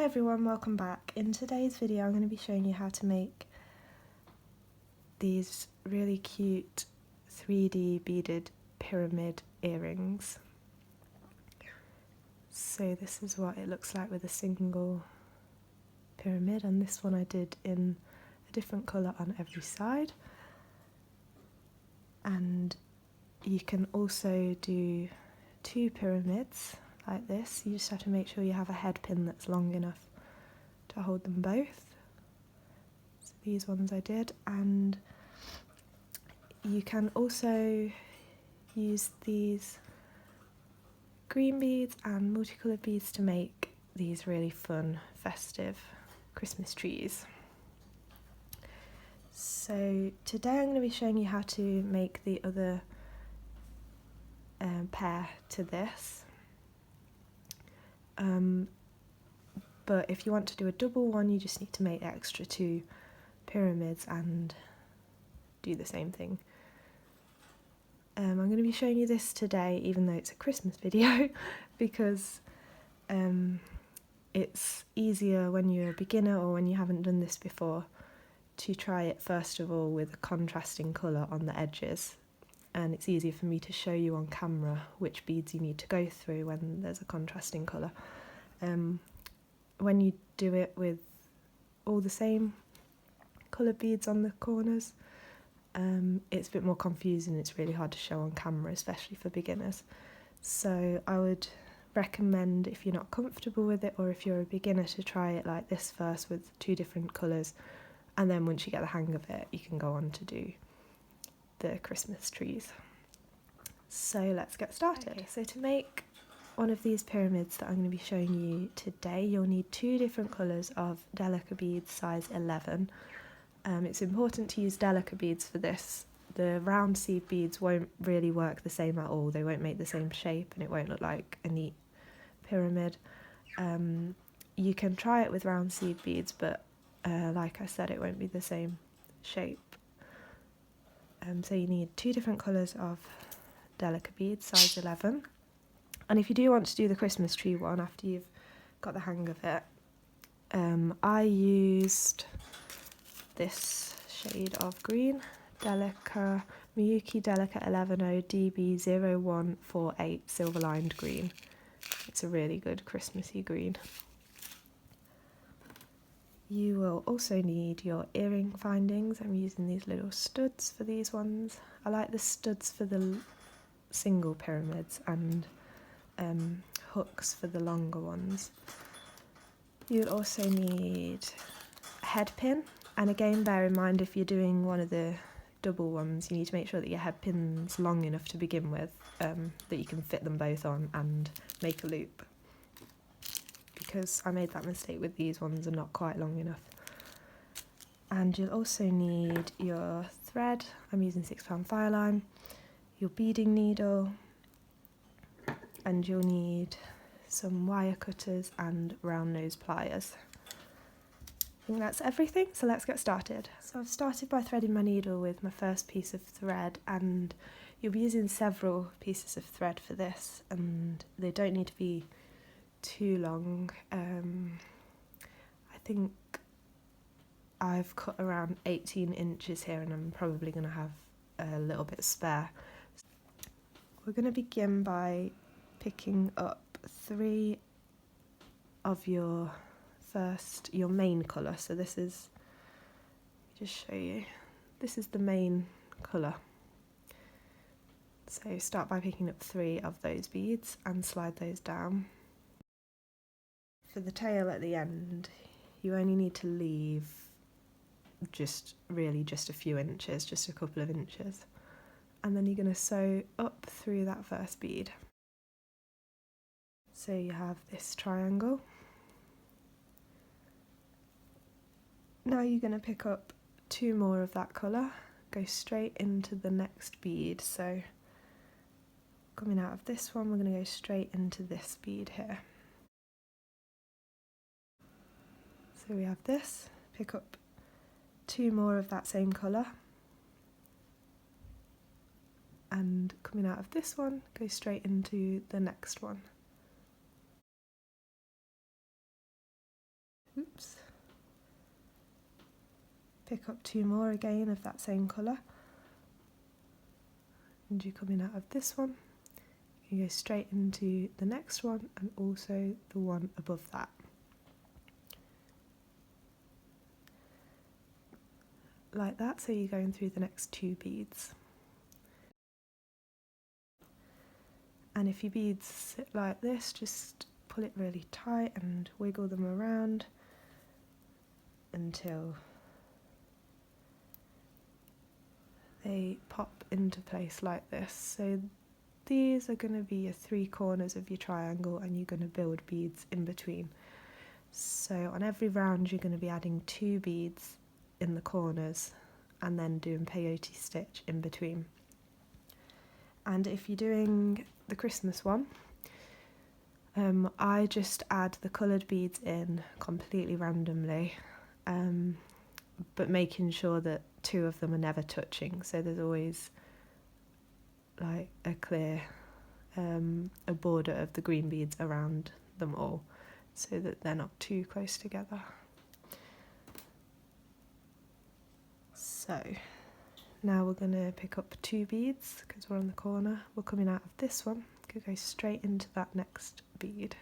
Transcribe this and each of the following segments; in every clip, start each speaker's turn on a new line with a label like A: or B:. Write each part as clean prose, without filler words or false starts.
A: Hi everyone, welcome back. In today's video I'm going to be showing you how to make these really cute 3D beaded pyramid earrings. So this is what it looks like with a single pyramid, and this one I did in a different colour on every side. And you can also do two pyramids like this. You just have to make sure you have a head pin that's long enough to hold them both. So these ones I did, and you can also use these green beads and multicoloured beads to make these really fun, festive Christmas trees. So today I'm going to be showing you how to make the other pair to this. But if you want to do a double one, you just need to make the extra two pyramids and do the same thing. I'm going to be showing you this today, even though it's a Christmas video, because it's easier when you're a beginner or when you haven't done this before to try it first of all with a contrasting colour on the edges, and it's easier for me to show you on camera which beads you need to go through when there's a contrasting colour. When you do it with all the same coloured beads on the corners, it's a bit more confusing. It's really hard to show on camera, especially for beginners. So I would recommend, if you're not comfortable with it or if you're a beginner, to try it like this first with two different colours, and then once you get the hang of it you can go on to do the Christmas trees. So let's get started. Okay, so to make one of these pyramids that I'm going to be showing you today, you'll need two different colours of delica beads size 11. It's important to use delica beads for this. The round seed beads won't really work the same at all. They won't make the same shape and it won't look like a neat pyramid. You can try it with round seed beads, but like I said, it won't be the same shape. So you need two different colours of delica beads size 11. And if you do want to do the Christmas tree one after you've got the hang of it, I used this shade of green, Delica, Miyuki Delica 110 DB0148 silver lined green. It's a really good Christmassy green. You will also need your earring findings. I'm using these little studs for these ones. I like the studs for the single pyramids and hooks for the longer ones. You'll also need a head pin, and again bear in mind, if you're doing one of the double ones, you need to make sure that your head pin's long enough to begin with, that you can fit them both on and make a loop, because I made that mistake with these ones and not quite long enough. And you'll also need your thread. I'm using 6 pound fireline, your beading needle, and you'll need some wire cutters and round nose pliers. I think that's everything, so let's get started. So I've started by threading my needle with my first piece of thread, and you'll be using several pieces of thread for this, and they don't need to be too long. I think I've cut around 18 inches here, and I'm probably going to have a little bit spare. We're going to begin by picking up 3 of your main colour. So this is, just show you, this is the main colour. So start by picking up 3 of those beads and slide those down. For the tail at the end, you only need to leave just a few inches, just a couple of inches. And then you're going to sew up through that first bead. So you have this triangle. Now you're going to pick up 2 more of that colour, go straight into the next bead. So coming out of this one, we're going to go straight into this bead here. So we have this, pick up 2 more of that same colour, and coming out of this one, go straight into the next one. Oops. Pick up 2 more again of that same colour, and you're coming out of this one, you go straight into the next one and also the one above that. Like that, so you're going through the next 2 beads. And if your beads sit like this, just pull it really tight and wiggle them around until they pop into place like this. So these are going to be your 3 corners of your triangle, and you're going to build beads in between. So on every round you're going to be adding 2 beads in the corners and then doing peyote stitch in between. And if you're doing the Christmas one, I just add the coloured beads in completely randomly, but making sure that 2 of them are never touching, so there's always like a clear a border of the green beads around them all, so that they're not too close together. So now we're going to pick up 2 beads because we're on the corner. We're coming out of this one, could go straight into that next bead.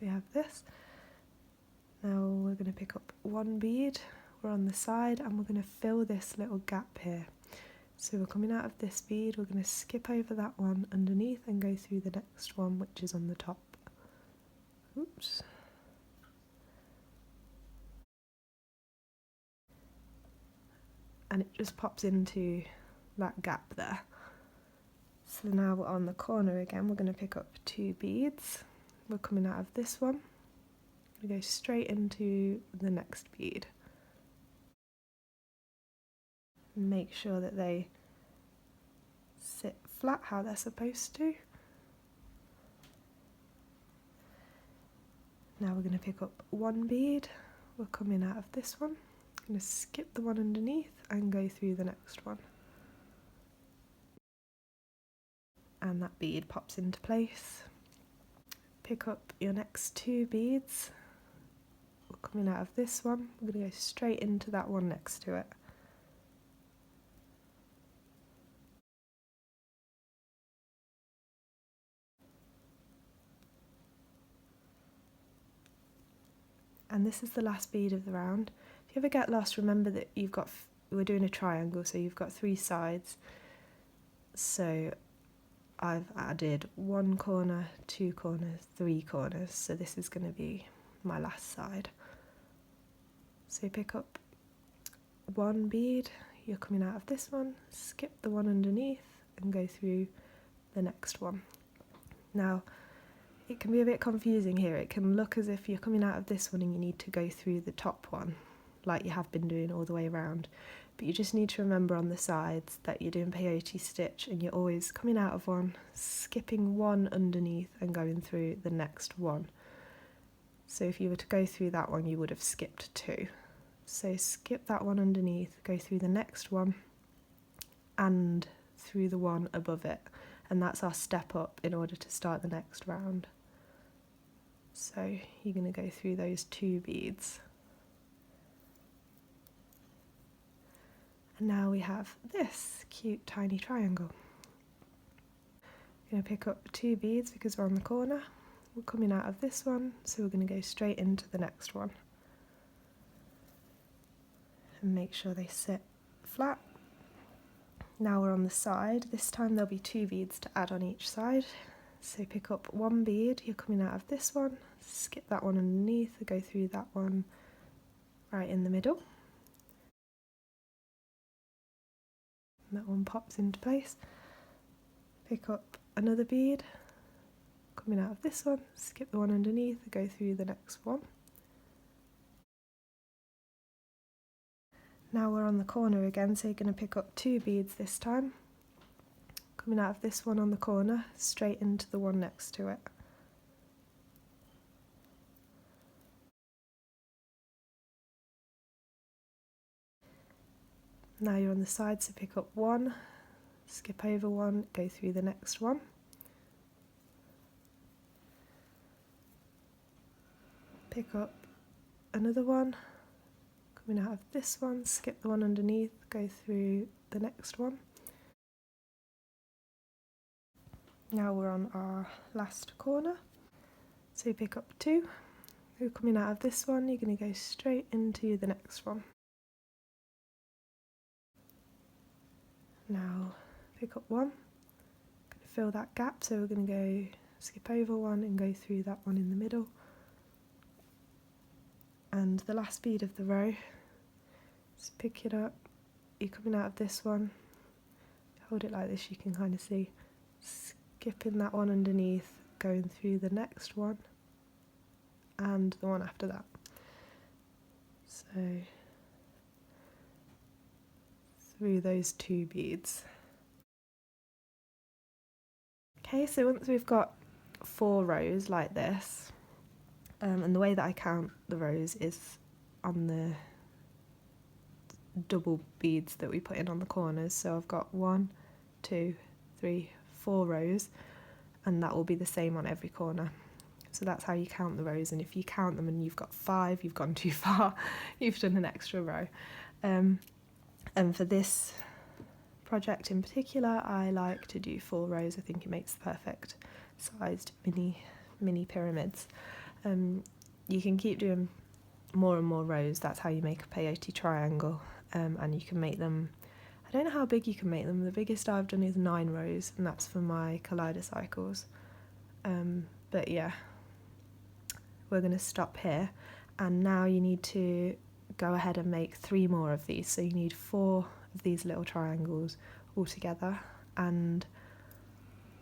A: We have this. Now we're going to pick up 1 bead, we're on the side, and we're going to fill this little gap here. So we're coming out of this bead, we're going to skip over that one underneath and go through the next one, which is on the top. Oops. And it just pops into that gap there. So now we're on the corner again, we're going to pick up 2 beads. We're coming out of this one, we go straight into the next bead. Make sure that they sit flat how they're supposed to. Now we're going to pick up 1 bead, we're coming out of this one, going to skip the one underneath and go through the next one. And that bead pops into place. Pick up your next 2 beads, we're coming out of this one, we're going to go straight into that one next to it. And this is the last bead of the round. If you ever get lost, remember that we're doing a triangle, so you've got 3 sides. So I've added 1 corner, 2 corners, 3 corners, so this is going to be my last side. So pick up 1 bead, you're coming out of this one, skip the one underneath and go through the next one. Now, it can be a bit confusing here. It can look as if you're coming out of this one and you need to go through the top one, like you have been doing all the way around. But you just need to remember on the sides that you're doing peyote stitch and you're always coming out of one, skipping one underneath and going through the next one. So if you were to go through that one, you would have skipped 2. So skip that one underneath, go through the next one and through the one above it. And that's our step up in order to start the next round. So you're going to go through those 2 beads. And now we have this cute tiny triangle. We're going to pick up 2 beads because we're on the corner. We're coming out of this one, so we're going to go straight into the next one. And make sure they sit flat. Now we're on the side. This time there'll be 2 beads to add on each side. So pick up 1 bead, you're coming out of this one, skip that one underneath, go through that one right in the middle. And that one pops into place. Pick up another bead, coming out of this one, skip the one underneath, go through the next one. Now we're on the corner again, so you're going to pick up 2 beads this time. Coming out of this one on the corner, straight into the one next to it. Now you're on the side, so pick up 1, skip over 1, go through the next one. pick up another one, coming out of this one, skip the one underneath, go through the next one. Now we're on our last corner, so you pick up two, you're coming out of this one, you're going to go straight into the next one. Now pick up one, going to fill that gap, so we're going to go skip over one and go through that one in the middle. And the last bead of the row, just pick it up, you're coming out of this one, hold it like this, you can kind of see, skipping that one underneath, going through the next one and the one after that. So through those two beads. Okay, so once we've got 4 rows like this, and the way that I count the rows is on the double beads that we put in on the corners. So I've got 1, 2, 3, 4 rows, and that will be the same on every corner. So that's how you count the rows, and if you count them and you've got 5, you've gone too far, you've done an extra row. And for this project in particular, I like to do 4 rows. I think it makes the perfect sized mini pyramids. You can keep doing more and more rows, that's how you make a peyote triangle, and you can make them, I don't know how big you can make them, the biggest I've done is 9 rows, and that's for my kaleidocycles. But yeah, we're going to stop here, and now you need to go ahead and make 3 more of these. So you need 4 of these little triangles all together, and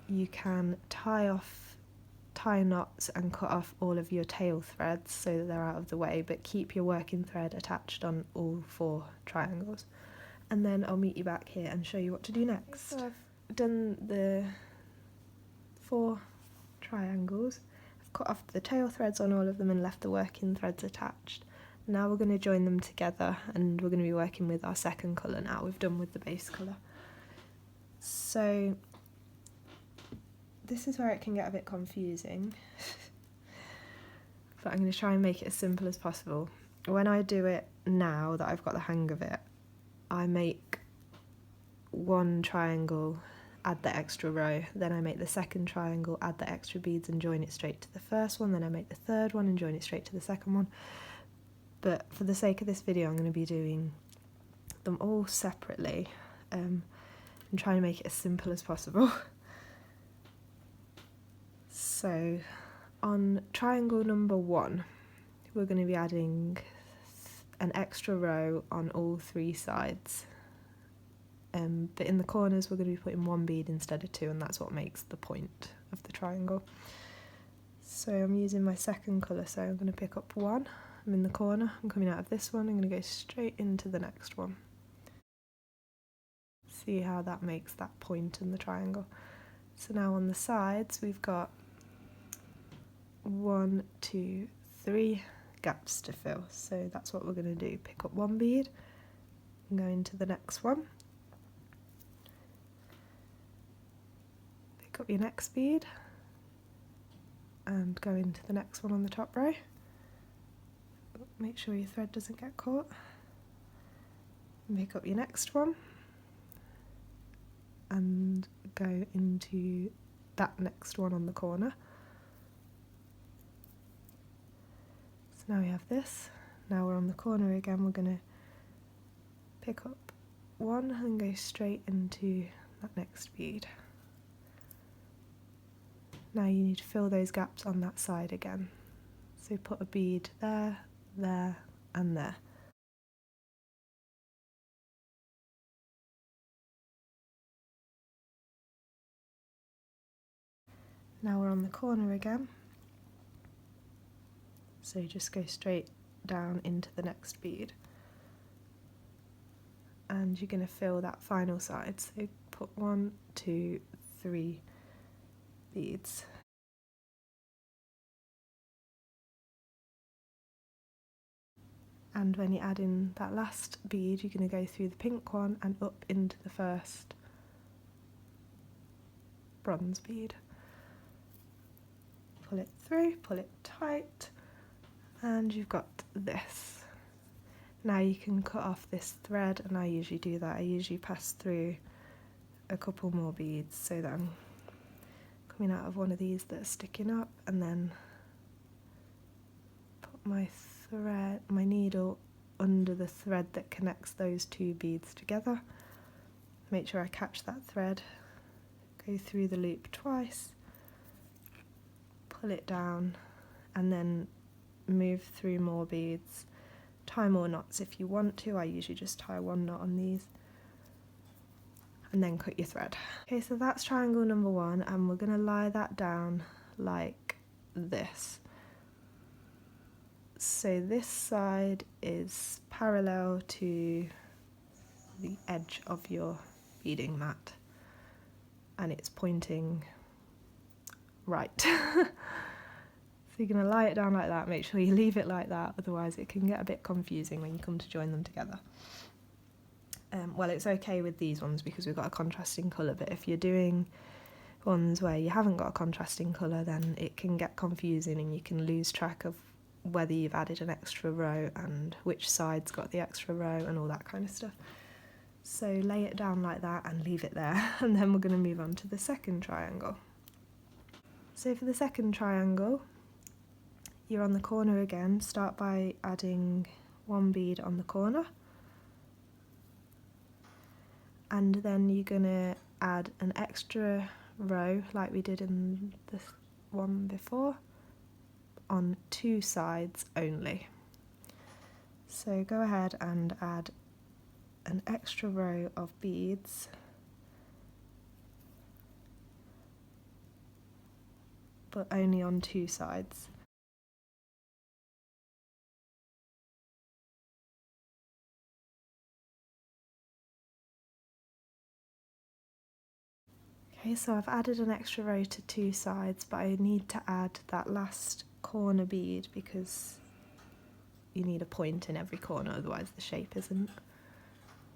A: you can tie knots and cut off all of your tail threads so that they're out of the way, but keep your working thread attached on all 4 triangles. And then I'll meet you back here and show you what to do next. So I've done the 4 triangles, I've cut off the tail threads on all of them and left the working threads attached. Now we're going to join them together, and we're going to be working with our second colour now. We've done with the base colour. So this is where it can get a bit confusing, but I'm going to try and make it as simple as possible. When I do it now that I've got the hang of it, I make 1 triangle, add the extra row, then I make the second triangle, add the extra beads and join it straight to the first one, then I make the third one and join it straight to the second one. But for the sake of this video, I'm going to be doing them all separately, and trying to make it as simple as possible. So on triangle number 1, we're going to be adding an extra row on all 3 sides. But in the corners we're going to be putting 1 bead instead of 2, and that's what makes the point of the triangle. So I'm using my second colour, so I'm going to pick up 1, I'm in the corner, I'm coming out of this one, I'm going to go straight into the next one. See how that makes that point in the triangle. So now on the sides we've got 1, 2, 3 gaps to fill, so that's what we're going to do. Pick up 1 bead and go into the next one. Pick up your next bead and go into the next one on the top row. Make sure your thread doesn't get caught. And pick up your next one and go into that next one on the corner. So now we have this. Now we're on the corner again, we're going to pick up 1 and go straight into that next bead. Now you need to fill those gaps on that side again. So put a bead there, there and there. Now we're on the corner again. So just go straight down into the next bead. And you're going to fill that final side. So put 1, 2, 3 beads. And when you add in that last bead, you're going to go through the pink one and up into the first bronze bead. Pull it through, pull it tight, And you've got this. Now you can cut off this thread, and I usually do that. I usually pass through a couple more beads so that I'm coming out of one of these that are sticking up, and then put my needle under the thread that connects those two beads together. Make sure I catch that thread, go through the loop twice, pull it down, and then move through more beads. Tie more knots if you want to. I usually just tie one knot on these, and then cut your thread. Okay, so that's triangle number 1, and we're going to lie that down like this. So this side is parallel to the edge of your beading mat, and it's pointing right. So you're going to lie it down like that, make sure you leave it like that, otherwise it can get a bit confusing when you come to join them together. Well, it's okay with these ones because we've got a contrasting colour, but if you're doing ones where you haven't got a contrasting colour, then it can get confusing and you can lose track of whether you've added an extra row and which side's got the extra row and all that kind of stuff. So lay it down like that and leave it there, and then we're going to move on to the second triangle. So for the second triangle, you're on the corner again. Start by adding one bead on the corner, and then you're going to add an extra row like we did in the one before on 2 sides only. So go ahead and add an extra row of beads, but only on 2 sides. Okay, so I've added an extra row to 2 sides, but I need to add that last corner bead because you need a point in every corner, otherwise the shape isn't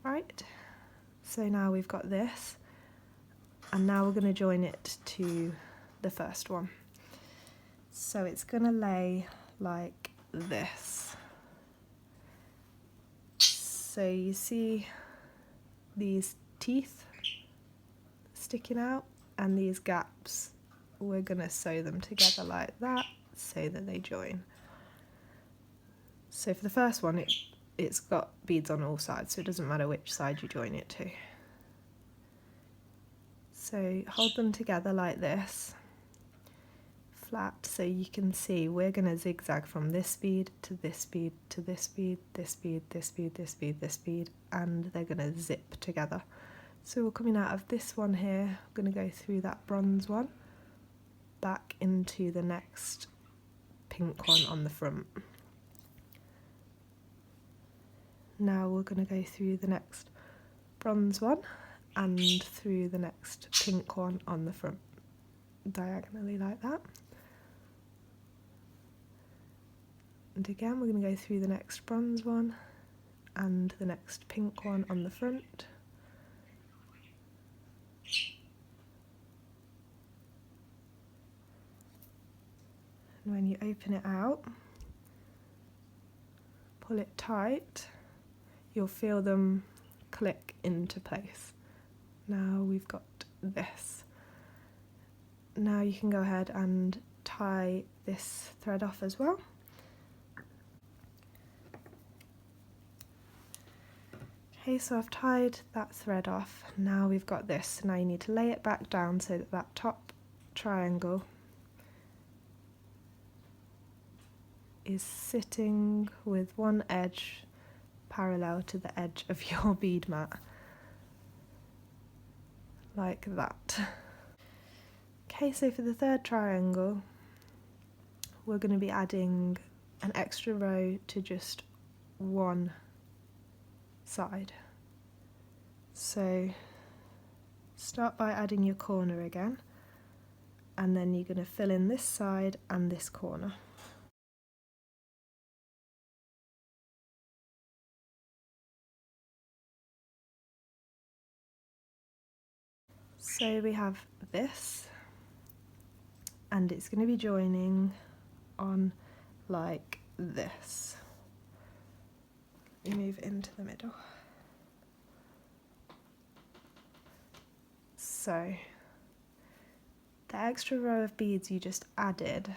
A: right. So now we've got this, and now we're going to join it to the first one. So it's going to lay like this. So you see these teeth sticking out and these gaps, we're going to sew them together like that so that they join. So for the first one, it's got beads on all sides, so it doesn't matter which side you join it to. So hold them together like this, flat, so you can see we're going to zigzag from this bead to this bead to this bead, this bead, this bead, this bead, this bead, and they're going to zip together. So we're coming out of this one here, we're going to go through that bronze one, back into the next pink one on the front. Now we're going to go through the next bronze one and through the next pink one on the front, diagonally like that. And again we're going to go through the next bronze one and the next pink one on the front. And when you open it out, pull it tight, you'll feel them click into place. Now we've got this. Now you can go ahead and tie this thread off as well. Okay, so I've tied that thread off. Now we've got this. Now you need to lay it back down so that that top triangle is sitting with one edge parallel to the edge of your bead mat, like that. Okay, so for the third triangle, we're going to be adding an extra row to just one side. So start by adding your corner again, and then you're going to fill in this side and this corner. So we have this, and it's going to be joining on like this. Let me move it into the middle. So the extra row of beads you just added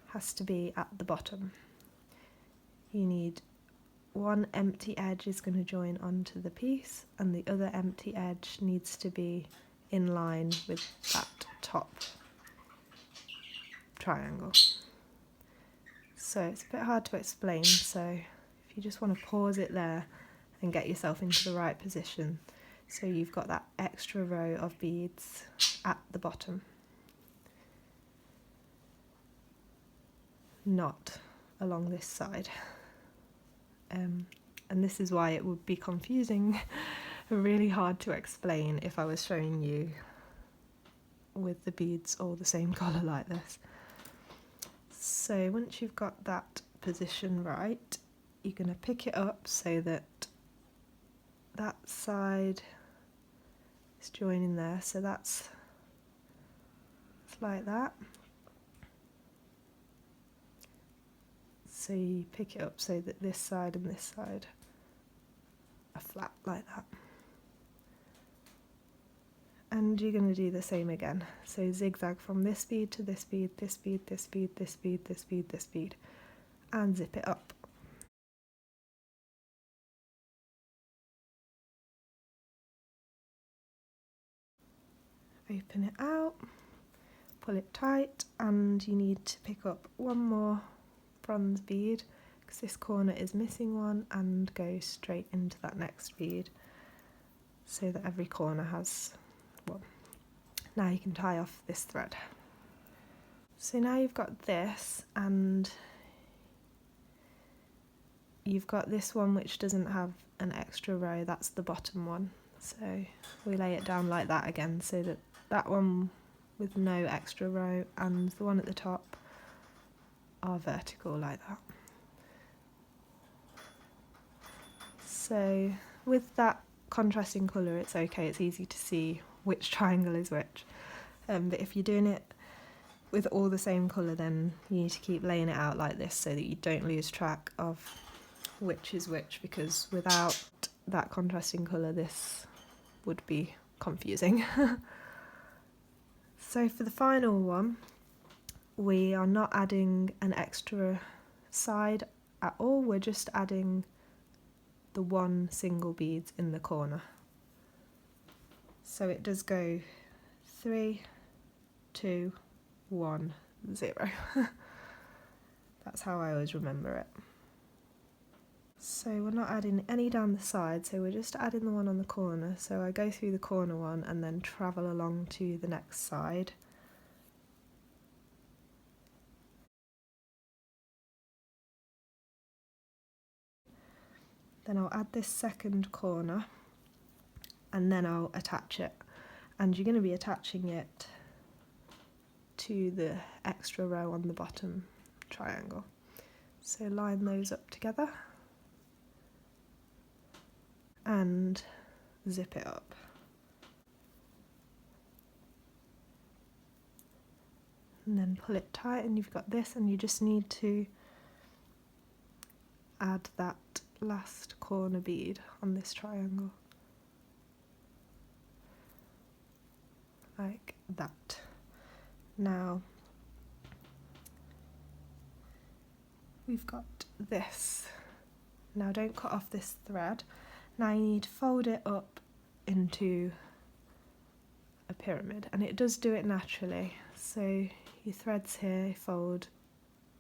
A: has to be at the bottom. You need one empty edge is going to join onto the piece, and the other empty edge needs to be in line with that top triangle. So it's a bit hard to explain, so if you just want to pause it there and get yourself into the right position, so you've got that extra row of beads at the bottom, not along this side. And this is why it would be confusing, really hard to explain if I was showing you with the beads all the same colour like this. So once you've got that position right, you're going to pick it up so that that side is joining there, so that's like that. So you pick it up so that this side and this side are flat like that. And you're going to do the same again. So zigzag from this bead to this bead, this bead, this bead, this bead, this bead, this bead, and zip it up. Open it out, pull it tight, and you need to pick up one more bronze bead because this corner is missing one, and go straight into that next bead so that every corner has one. Now you can tie off this thread. So now you've got this, and you've got this one which doesn't have an extra row, that's the bottom one. So we lay it down like that again, so that that one with no extra row and the one at the top are vertical like that. So with that contrasting colour, it's okay, it's easy to see which triangle is which. But if you're doing it with all the same colour, then you need to keep laying it out like this so that you don't lose track of which is which, because without that contrasting colour this would be confusing. So for the final one, we are not adding an extra side at all, we're just adding the one single bead in the corner. So it does go 3, 2, 1, 0. That's how I always remember it. So we're not adding any down the side, so we're just adding the one on the corner. So I go through the corner one and then travel along to the next side. Then I'll add this second corner and then I'll attach it. And you're going to be attaching it to the extra row on the bottom triangle. So line those up together and zip it up. And then pull it tight, and you've got this, and you just need to add that last corner bead on this triangle. Like that. Now we've got this. Now don't cut off this thread. Now you need to fold it up into a pyramid, and it does do it naturally. So your threads here fold,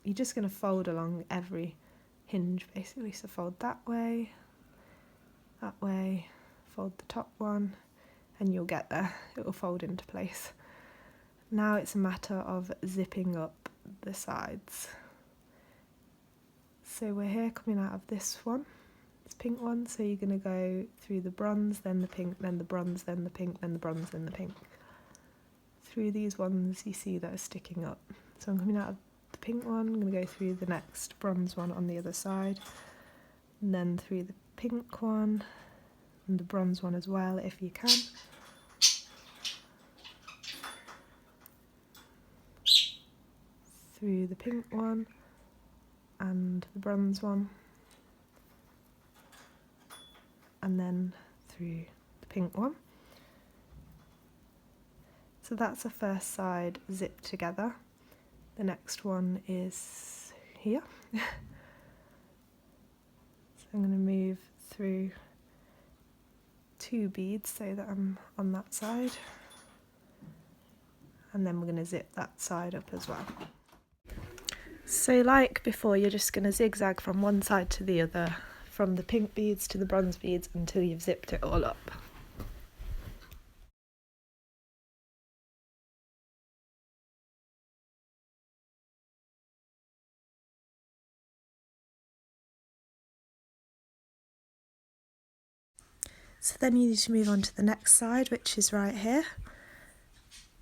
A: you're just going to fold along every hinge basically. So fold that way, fold the top one, and you'll get there, it will fold into place. Now it's a matter of zipping up the sides. So we're here coming out of this one, this pink one, so you're going to go through the bronze, then the pink, then the bronze, then the pink, then the bronze, then the pink. Through these ones you see that are sticking up. So I'm coming out of the pink one, I'm going to go through the next bronze one on the other side, and then through the pink one, and the bronze one as well if you can. Through the pink one, and the bronze one, and then through the pink one. So that's the first side zipped together. The next one is here. So I'm going to move through 2 beads so that I'm on that side, and then we're going to zip that side up as well. So like before, you're just going to zigzag from one side to the other, from the pink beads to the bronze beads, until you've zipped it all up. So then you need to move on to the next side, which is right here.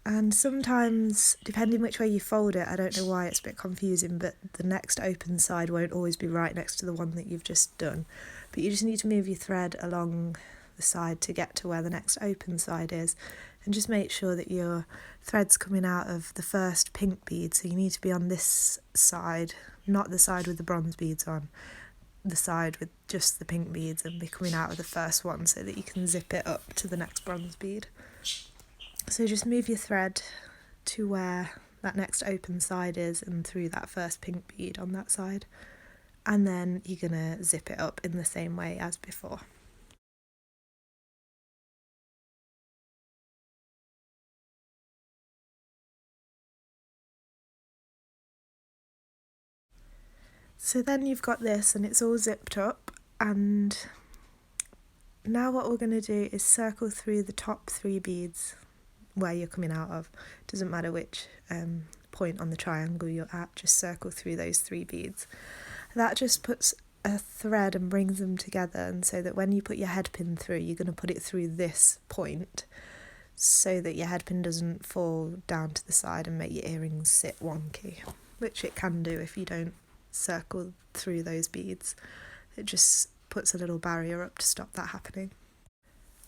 A: And sometimes, depending which way you fold it, I don't know why it's a bit confusing, but the next open side won't always be right next to the one that you've just done. But you just need to move your thread along the side to get to where the next open side is. And just make sure that your thread's coming out of the first pink bead. So you need to be on this side, not the side with the bronze beads on, the side with just the pink beads, and be coming out of the first one so that you can zip it up to the next bronze bead. So just move your thread to where that next open side is and through that first pink bead on that side, and then you're going to zip it up in the same way as before. So then you've got this and it's all zipped up, and now what we're going to do is circle through the top 3 beads where you're coming out of. Doesn't matter which point on the triangle you're at, just circle through those 3 beads. That just puts a thread and brings them together, and so that when you put your head pin through, you're going to put it through this point so that your head pin doesn't fall down to the side and make your earrings sit wonky, which it can do if you don't circle through those beads. It just puts a little barrier up to stop that happening.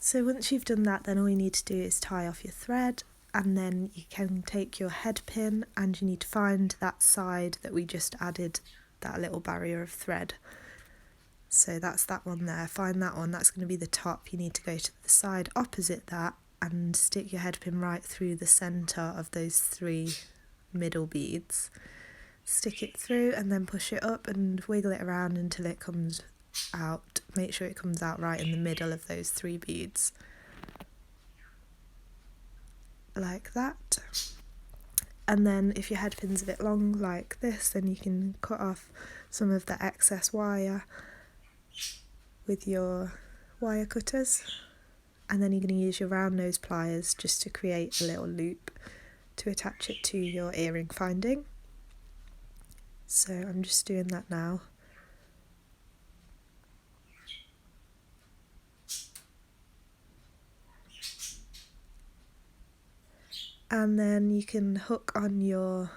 A: So once you've done that, then all you need to do is tie off your thread, and then you can take your head pin and you need to find that side that we just added that little barrier of thread. So that's that one there. Find that one, that's going to be the top. You need to go to the side opposite that and stick your head pin right through the centre of those 3 middle beads. Stick it through and then push it up and wiggle it around until it comes out. Make sure it comes out right in the middle of those 3 beads, like that. And then if your head pin's a bit long like this, then you can cut off some of the excess wire with your wire cutters, and then you're going to use your round nose pliers just to create a little loop to attach it to your earring finding. So I'm just doing that now. And then you can hook on your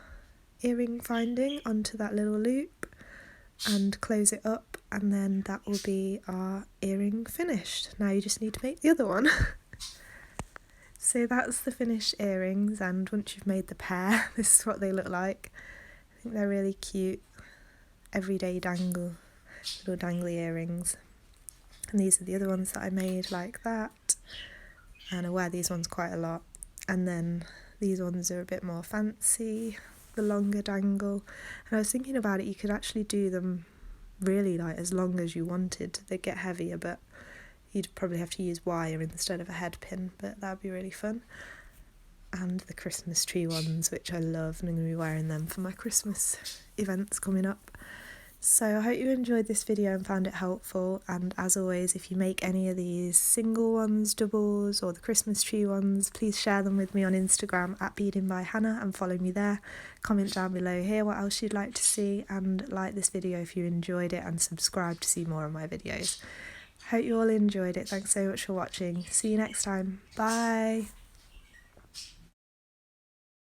A: earring finding onto that little loop and close it up, and then that will be our earring finished. Now you just need to make the other one. So that's the finished earrings, and once you've made the pair, this is what they look like. I think they're really cute, everyday little dangly earrings. And these are the other ones that I made like that, and I wear these ones quite a lot. And then these ones are a bit more fancy, the longer dangle. And I was thinking about it, you could actually do them really like as long as you wanted. They get heavier, but you'd probably have to use wire instead of a head pin, but that would be really fun. And the Christmas tree ones, which I love, and I'm going to be wearing them for my Christmas events coming up. So I hope you enjoyed this video and found it helpful, and as always, if you make any of these single ones, doubles, or the Christmas tree ones, please share them with me on Instagram at Beaded by Hannah and follow me there. Comment down below here what else you'd like to see, and like this video if you enjoyed it, and subscribe to see more of my videos. Hope you all enjoyed it. Thanks so much for watching. See you next time. Bye!